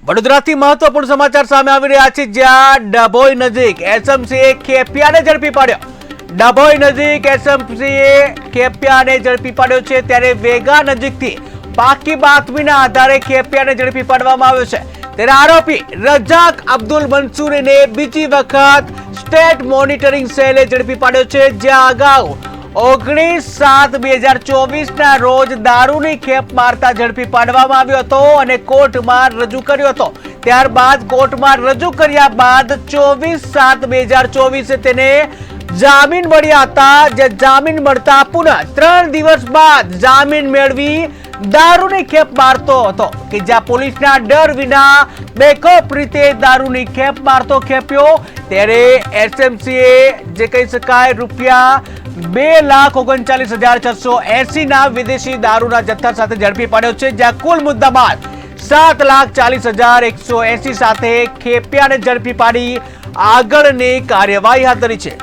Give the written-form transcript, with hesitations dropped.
વડોદરાથી મહત્વપૂર્ણ સમાચાર સામે આવી રહ્યા છે, જ્યાં ડભોઈ નજીક એસએમસીએ ખેપિયાને ઝડપી પાડ્યો। ડભોઈ નજીક એસએમસીએ ખેપિયાને ઝડપી પાડ્યો છે, ત્યારે વેગા નજીકથી પાકી બાતમીના આધારે ખેપિયાને ઝડપી પાડવામાં આવ્યો છે। ત્યારે આરોપી રજાક અબ્દુલ મંસૂરીને બીજી વખત સ્ટેટ મોનિટરિંગ સેલે ઝડપી પાડ્યો છે, જ્યાં અગાઉ 19/7/2024 ના રોજ દારૂની ખેપ મારતા ઝડપી પાડવામાં આવ્યો હતો અને કોર્ટમાં રજૂ કર્યો હતો। ત્યારબાદ કોર્ટમાં રજૂ કર્યા બાદ 24/7/2024 તેને જામીન મળ્યા હતા, જે જામીન મળતા પુનઃ 3 દિવસ બાદ જામીન મેળવી દારૂની ખેપ મારતો હતો કે જ્યાં પોલીસના ડર વિના બેખોફ રીતે દારૂની ખેપ મારતો ખેપ્યો। ત્યારે એસએમસીએ જે કહી શકાય રૂપિયા 2,39,680 ના વિદેશી દારૂના જથ્થા સાથે ઝડપી પાડ્યો છે, જ્યાં કુલ મુદ્દામાલ 7,40,180 સાથે ખેપિયાને ઝડપી પાડી આગળની કાર્યવાહી હાથ ધરી છે।